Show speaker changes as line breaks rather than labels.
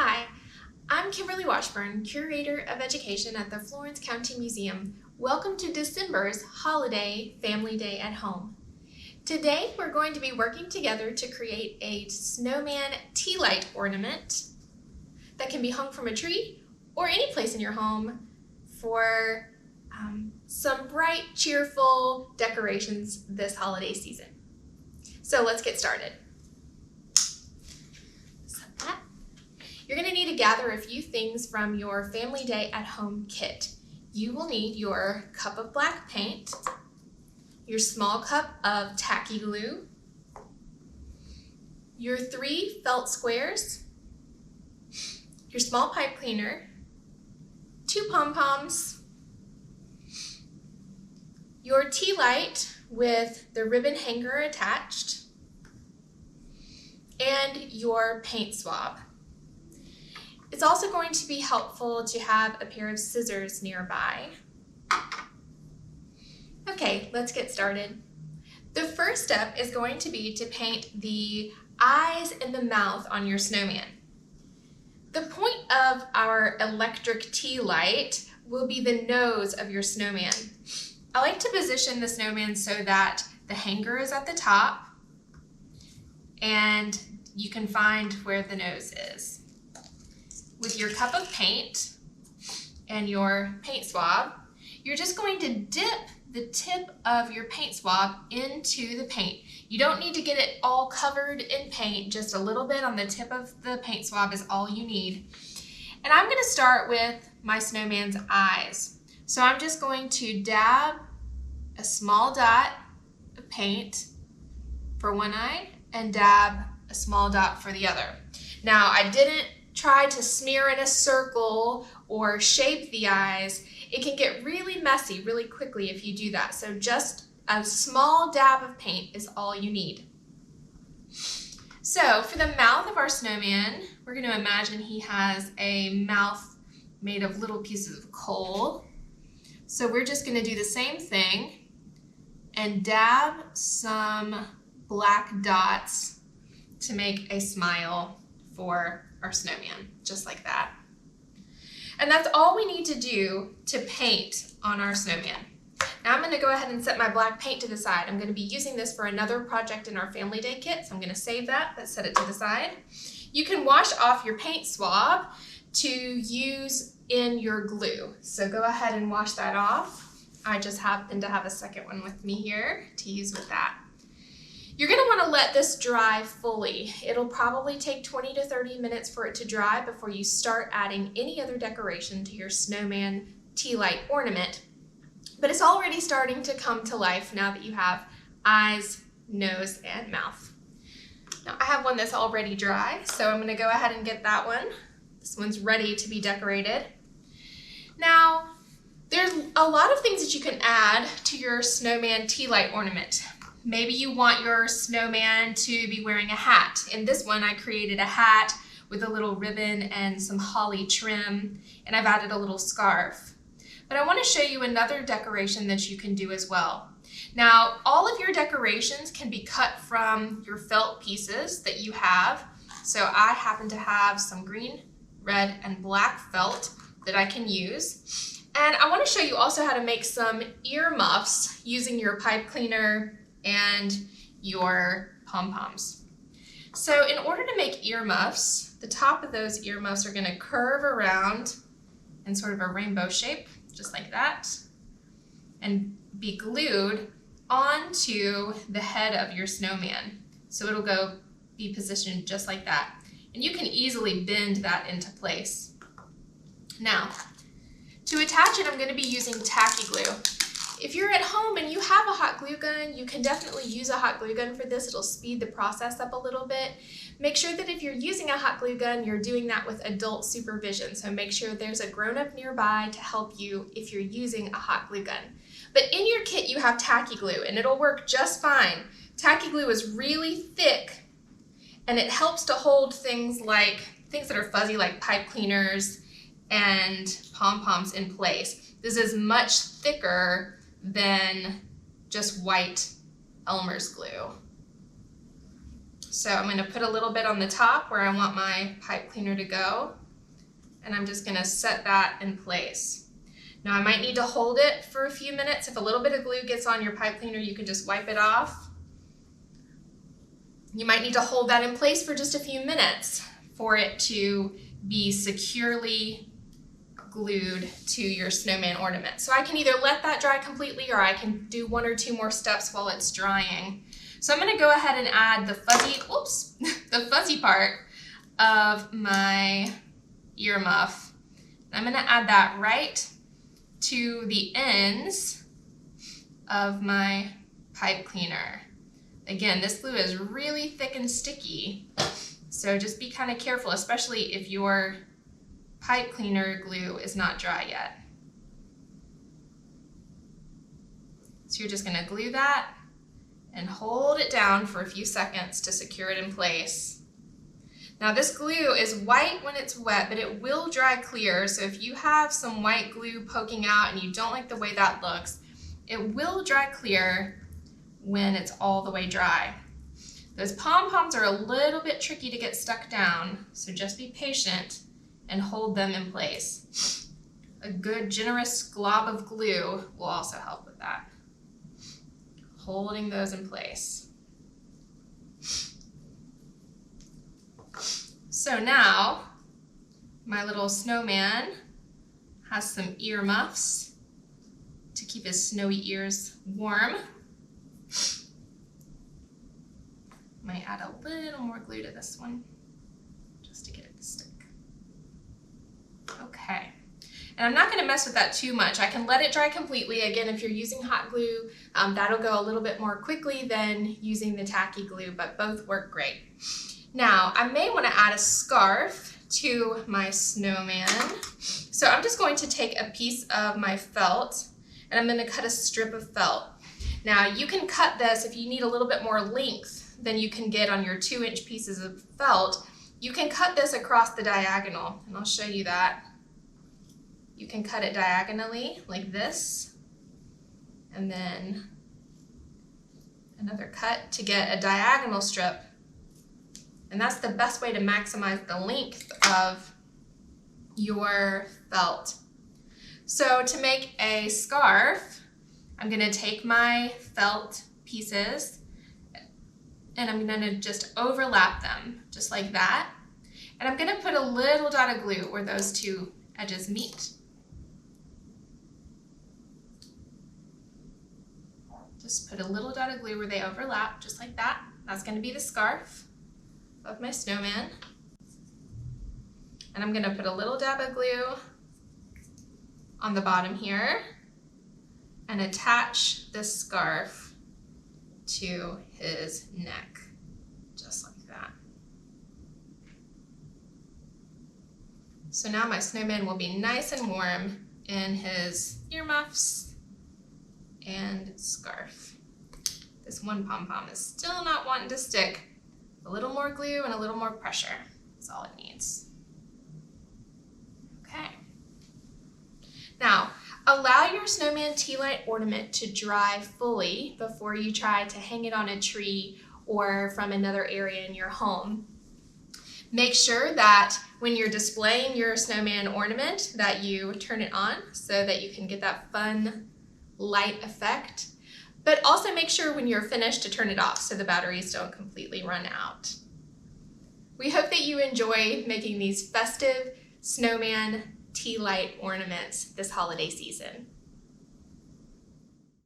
Hi, I'm Kimberly Washburn, Curator of Education at the Florence County Museum. Welcome to December's Holiday Family Day at Home. Today we're going to be working together to create a snowman tea light ornament that can be hung from a tree or any place in your home for some bright, cheerful decorations this holiday season. So let's get started. You're going to need to gather a few things from your Family Day at Home kit. You will need your cup of black paint, your small cup of tacky glue, your 3 felt squares, your small pipe cleaner, 2 pom-poms, your tea light with the ribbon hanger attached, and your paint swab. It's also going to be helpful to have a pair of scissors nearby. Okay, let's get started. The first step is going to be to paint the eyes and the mouth on your snowman. The point of our electric tea light will be the nose of your snowman. I like to position the snowman so that the hanger is at the top and you can find where the nose is. With your cup of paint and your paint swab, you're just going to dip the tip of your paint swab into the paint. You don't need to get it all covered in paint, just a little bit on the tip of the paint swab is all you need. And I'm going to start with my snowman's eyes. So I'm just going to dab a small dot of paint for one eye and dab a small dot for the other. Now I didn't try to smear in a circle or shape the eyes. It can get really messy really quickly if you do that. So just a small dab of paint is all you need. So for the mouth of our snowman, we're going to imagine he has a mouth made of little pieces of coal. So we're just going to do the same thing and dab some black dots to make a smile for our snowman, just like that. And that's all we need to do to paint on our snowman. Now I'm going to go ahead and set my black paint to the side. I'm going to be using this for another project in our Family Day kit, so I'm going to save that, but set it to the side. You can wash off your paint swab to use in your glue. So go ahead and wash that off. I just happen to have a second one with me here to use with that. You're going to want to let this dry fully. It'll probably take 20 to 30 minutes for it to dry before you start adding any other decoration to your snowman tea light ornament. But it's already starting to come to life now that you have eyes, nose, and mouth. Now I have one that's already dry, so I'm going to go ahead and get that one. This one's ready to be decorated. Now, there's a lot of things that you can add to your snowman tea light ornament. Maybe you want your snowman to be wearing a hat. In this one, I created a hat with a little ribbon and some holly trim, and I've added a little scarf. But I want to show you another decoration that you can do as well. Now, all of your decorations can be cut from your felt pieces that you have. So I happen to have some green, red, and black felt that I can use. And I want to show you also how to make some earmuffs using your pipe cleaner and your pom-poms. So in order to make earmuffs, the top of those earmuffs are going to curve around in sort of a rainbow shape, just like that, and be glued onto the head of your snowman. So it'll be positioned just like that. And you can easily bend that into place. Now, to attach it, I'm going to be using tacky glue. If you're at home and you have a hot glue gun, you can definitely use a hot glue gun for this. It'll speed the process up a little bit. Make sure that if you're using a hot glue gun, you're doing that with adult supervision. So make sure there's a grown-up nearby to help you if you're using a hot glue gun. But in your kit, you have tacky glue and it'll work just fine. Tacky glue is really thick and it helps to hold things that are fuzzy like pipe cleaners and pom-poms in place. This is much thicker than just white Elmer's glue. So I'm going to put a little bit on the top where I want my pipe cleaner to go, and I'm just going to set that in place. Now I might need to hold it for a few minutes. If a little bit of glue gets on your pipe cleaner, you can just wipe it off. You might need to hold that in place for just a few minutes for it to be securely glued to your snowman ornament. So I can either let that dry completely, or I can do 1 or 2 more steps while it's drying. So I'm going to go ahead and add the fuzzy part of my earmuff. I'm going to add that right to the ends of my pipe cleaner. Again, this glue is really thick and sticky, so just be kind of careful, especially if your pipe cleaner glue is not dry yet. So you're just going to glue that and hold it down for a few seconds to secure it in place. Now this glue is white when it's wet, but it will dry clear, so if you have some white glue poking out and you don't like the way that looks, it will dry clear when it's all the way dry. Those pom-poms are a little bit tricky to get stuck down, so just be patient and hold them in place. A good generous glob of glue will also help with that. Holding those in place. So now my little snowman has some ear muffs to keep his snowy ears warm. Might add a little more glue to this one just to get it to stick. Okay, and I'm not going to mess with that too much. I can let it dry completely. Again, if you're using hot glue, that'll go a little bit more quickly than using the tacky glue, but both work great. Now, I may want to add a scarf to my snowman. So I'm just going to take a piece of my felt, and I'm going to cut a strip of felt. Now, you can cut this if you need a little bit more length than you can get on your 2-inch pieces of felt. You can cut this across the diagonal, and I'll show you that. You can cut it diagonally like this, and then another cut to get a diagonal strip. And that's the best way to maximize the length of your felt. So to make a scarf, I'm going to take my felt pieces and I'm going to just overlap them just like that. And I'm going to put a little dot of glue where those two edges meet. Just put a little dot of glue where they overlap, just like that. That's going to be the scarf of my snowman. And I'm going to put a little dab of glue on the bottom here and attach this scarf to his neck, just like that. So now my snowman will be nice and warm in his earmuffs and scarf. This one pom-pom is still not wanting to stick. A little more glue and a little more pressure is all it needs. Okay. Now, allow your snowman Tealight ornament to dry fully before you try to hang it on a tree or from another area in your home. Make sure that when you're displaying your snowman ornament that you turn it on so that you can get that fun light effect. But also make sure when you're finished to turn it off so the batteries don't completely run out. We hope that you enjoy making these festive snowman Tealight ornaments this holiday season.